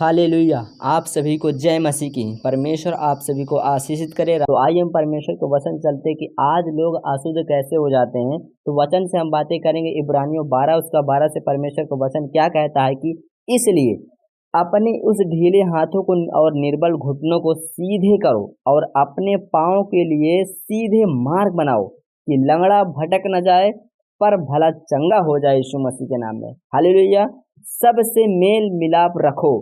Hallelujah. आप सभी को जय मसीह की। परमेश्वर आप सभी को आशीषित करे। तो आइए हम परमेश्वर को वचन चलते कि आज लोग अशुद्ध कैसे हो जाते हैं। तो वचन से हम बातें करेंगे। इब्रानियों 12 उसका 12 से परमेश्वर का वचन क्या कहता है कि इसलिए अपने उस ढीले हाथों को और निर्बल घुटनों को सीधे करो और अपने पाँव के लिए सीधे मार्ग बनाओ कि लंगड़ा भटक न जाए पर भला चंगा हो जाए यीशु मसीह के नाम में। हालेलुया। सबसे मेल मिलाप रखो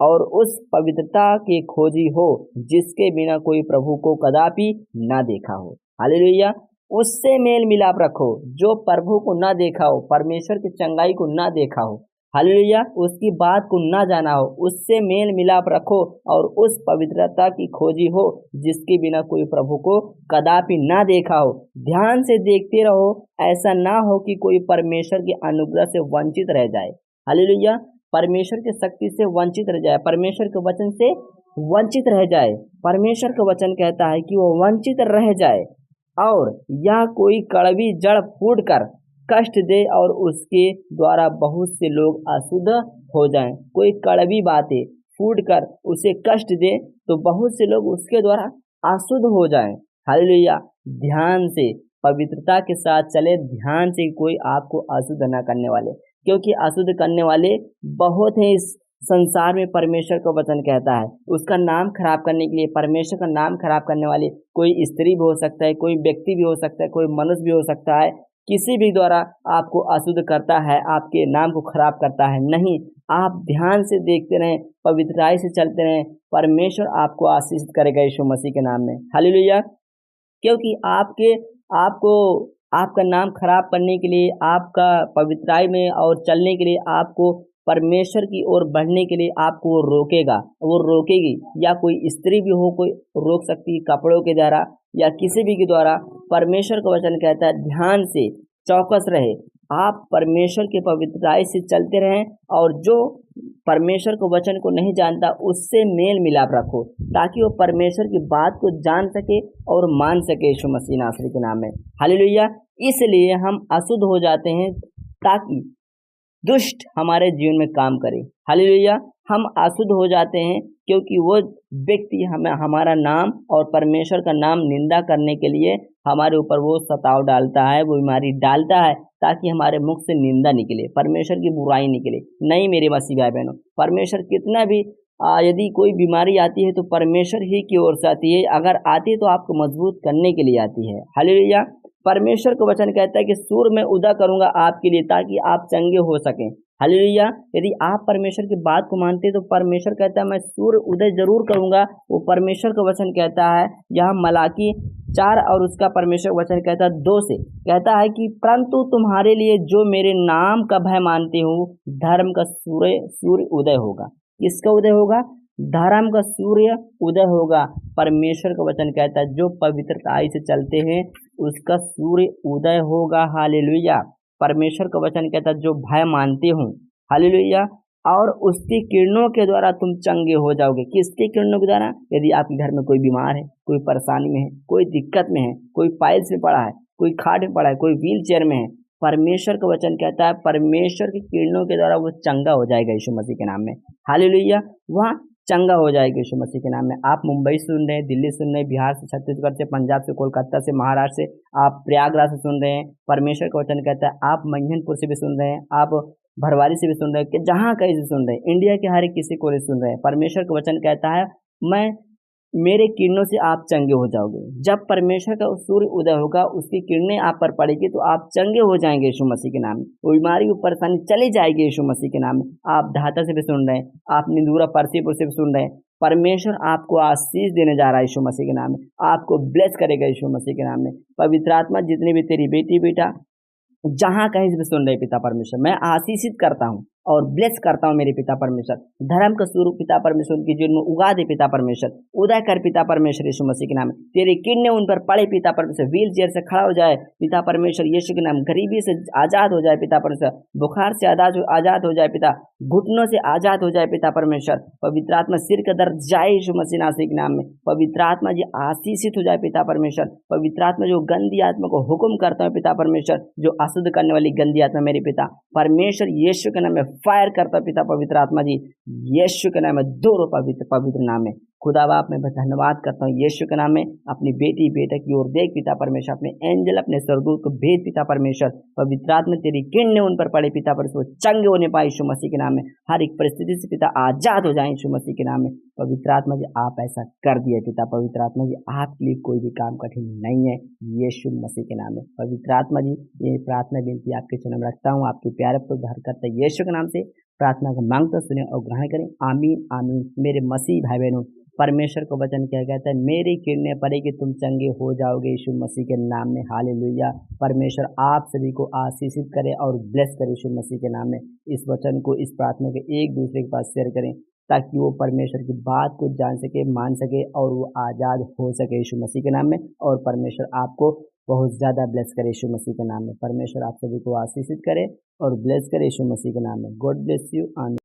और उस पवित्रता के खोजी हो जिसके बिना कोई प्रभु को कदापि ना देखा हो। हालेलुया। उससे मेल मिलाप रखो जो प्रभु को ना देखा हो, परमेश्वर की चंगाई को ना देखा हो। हालेलुया। उसकी बात को ना जाना हो, उससे मेल मिलाप रखो और उस पवित्रता की खोजी हो जिसके बिना कोई प्रभु को कदापि ना देखा हो। ध्यान से देखते रहो, ऐसा ना हो कि कोई परमेश्वर के अनुग्रह से वंचित रह जाए। हालेलुया। परमेश्वर की शक्ति से वंचित रह जाए, परमेश्वर के वचन से वंचित रह जाए। परमेश्वर का वचन कहता है कि वो वंचित रह जाए और या कोई कड़वी जड़ फूट कर कष्ट दे और उसके द्वारा बहुत से लोग अशुद्ध हो जाएं। कोई कड़वी बातें फूट कर उसे कष्ट दे तो बहुत से लोग उसके द्वारा अशुद्ध हो जाएं। हालेलुया। ध्यान से पवित्रता के साथ चले, ध्यान से कोई आपको अशुद्ध न करने वाले, क्योंकि अशुद्ध करने वाले बहुत हैं इस संसार में। परमेश्वर का वचन कहता है उसका नाम खराब करने के लिए, परमेश्वर का नाम खराब करने वाले कोई स्त्री भी हो सकता है, कोई व्यक्ति भी हो सकता है, कोई मनुष्य भी हो सकता है। किसी भी द्वारा आपको अशुद्ध करता है, आपके नाम को खराब करता है। नहीं, आप ध्यान से देखते रहें, पवित्रताई से चलते रहें, परमेश्वर आपको आशीषित करेगा यीशु मसीह के नाम में। हालेलुया। क्योंकि आपको आपका नाम खराब करने के लिए, आपका पवित्रताई में और चलने के लिए, आपको परमेश्वर की ओर बढ़ने के लिए आपको वो रोकेगा, वो रोकेगी। या कोई स्त्री भी हो, कोई रोक सकती है कपड़ों के द्वारा या किसी भी के द्वारा। परमेश्वर का वचन कहता है ध्यान से चौकस रहे, आप परमेश्वर के पवित्रताई से चलते रहें और जो परमेश्वर के वचन को नहीं जानता उससे मेल मिलाप रखो ताकि वो परमेश्वर की बात को जान सके और मान सके यीशु मसीह नासरी के नाम में। हालेलुया। इसलिए हम अशुद्ध हो जाते हैं ताकि दुष्ट हमारे जीवन में काम करे। हालेलुया। हम अशुद्ध हो जाते हैं क्योंकि वो व्यक्ति हमें हमारा नाम और परमेश्वर का नाम निंदा करने के लिए हमारे ऊपर वो सताव डालता है, वो बीमारी डालता है ताकि हमारे मुख से निंदा निकले, परमेश्वर की बुराई निकले। नहीं मेरे मसीह भाई बहनों, परमेश्वर कितना भी यदि कोई बीमारी आती है तो परमेश्वर ही की ओर से आती है। अगर आती है तो आपको मजबूत करने के लिए आती है। हालेलुया। परमेश्वर का वचन कहता है कि सूर्य मैं उदय करूंगा आपके लिए ताकि आप चंगे हो सकें। हालेलुया। यदि आप परमेश्वर की बात को मानते हैं तो परमेश्वर कहता है मैं सूर्य उदय जरूर करूंगा। वो परमेश्वर का वचन कहता है, यहाँ मलाकी 4 और उसका परमेश्वर वचन कहता है 2 से कहता है कि परंतु तुम्हारे लिए जो मेरे नाम का भय मानते हो धर्म का सूर्य उदय होगा। किसका उदय होगा? धर्म का सूर्य उदय होगा। परमेश्वर का वचन कहता है जो पवित्रताई से चलते हैं उसका सूर्य उदय होगा। हालेलुया। परमेश्वर का वचन कहता है जो भय मानते हो, हालेलुया, और उसकी किरणों के द्वारा तुम चंगे हो जाओगे। किसके किरणों के द्वारा? यदि आपके घर में कोई बीमार है, कोई परेशानी में है, कोई दिक्कत में है, कोई पाइल्स में पड़ा है, कोई खाट में पड़ा है, कोई व्हील चेयर में है, परमेश्वर का वचन कहता है परमेश्वर की किरणों के द्वारा वो चंगा हो जाएगा यीशु मसीह के नाम में। हालेलुया। वह चंगा हो जाएगा यीशु मसीह के नाम में। आप मुंबई सुन रहे हैं, दिल्ली सुन रहे हैं, बिहार से, छत्तीसगढ़ से, पंजाब से, कोलकाता से, महाराष्ट्र से, आप प्रयागराज से सुन रहे हैं। परमेश्वर का वचन कहता है आप मंजनपुर से भी सुन रहे हैं, आप भरवारी से भी सुन रहे हैं, कि जहाँ कहीं से सुन रहे हैं, इंडिया के हर एक किसी कोने से सुन रहे हैं। परमेश्वर का वचन कहता है मैं मेरे किरणों से आप चंगे हो जाओगे। जब परमेश्वर का सूर्य उदय होगा, उसकी किरणें आप पर पड़ेगी तो आप चंगे हो जाएंगे यीशु मसीह के नाम में। वो बीमारी, वो परेशानी चली जाएगी यीशु मसीह के नाम में। आप ढाका से भी सुन रहे हैं, आप निंदूरा परसीपुर से भी सुन रहे हैं, परमेश्वर आपको आशीष देने जा रहा है यीशु मसीह के नाम में। आपको ब्लेस करेगा यीशु मसीह के नाम में। पवित्र आत्मा जितनी भी तेरी बेटी बेटा जहाँ कहीं से भी सुन रहे पिता परमेश्वर, मैं आशीषित करता हूँ और ब्लेस करता हूँ मेरे पिता परमेश्वर। धर्म का स्वरूप पिता परमेश्वर की जीवन में उगा दे पिता परमेश्वर, उदय कर पिता परमेश्वर यीशु मसीह के नाम में। तेरी किरणें उन पर पड़े पिता परमेश्वर, व्हील चेयर से खड़ा हो जाए पिता परमेश्वर यीशु के नाम। गरीबी से आजाद हो जाए पिता परमेश्वर, बुखार से आजाद हो जाए पिता, घुटनों से आजाद हो जाए पिता परमेश्वर। पवित्र आत्मा सिर का दर्द जाए यीशु मसीह नासरी के नाम में। पवित्र आत्मा जी आशीषित हो जाए पिता परमेश्वर। पवित्र आत्मा जो गंदी आत्मा को हुक्म करता है पिता परमेश्वर, जो अशुद्ध करने वाली गंदी आत्मा मेरे पिता परमेश्वर यीशु के नाम में फायर करता पिता पवित्र आत्मा जी, यीशु के नाम में दोनों पवित्र पवित्र नाम में। खुदा बाप मैं धन्यवाद करता हूँ यीशु के नाम में। अपनी बेटी बेटे की ओर देख पिता परमेश्वर, अपने एंजल अपने स्वर्गदूत को भेज पिता परमेश्वर, पवित्र आत्मा तेरी किरणें उन पर पड़े पिता परमेश्वर, चंगे होने पाए यीशु मसीह के नाम में। हर एक परिस्थिति से पिता आजाद हो जाए यीशु मसीह के नाम में। पवित्र आत्मा जी आप ऐसा कर दिए पिता पवित्र आत्मा जी, आपके लिए कोई भी काम कठिन नहीं है यीशु मसीह के नाम में। पवित्र आत्मा जी ये प्रार्थना बेनती आपके चरण में रखता हूँ, आपके प्यारे को धार करता यीशु के नाम से प्रार्थना को मांगता सुने और ग्रहण करें। आमीन आमीन। मेरे मसीह भाई बहनों, परमेश्वर को वचन क्या कहता है, मेरी किरणें पड़ेगी तुम चंगे हो जाओगे यीशु मसीह के नाम में। हालेलुया। परमेश्वर आप सभी को आशीषित करे और ब्लेस करे यीशु मसीह के नाम में। इस वचन को, इस प्रार्थना को एक दूसरे के पास शेयर करें ताकि वो परमेश्वर की बात को जान सके, मान सके और वो आज़ाद हो सके यीशु मसीह के नाम में। और परमेश्वर आपको बहुत ज़्यादा ब्लेस करे यीशु मसीह के नाम में। परमेश्वर आप सभी को आशीषित करे और ब्लेस करे यीशु मसीह के नाम में। God bless you. आमीन।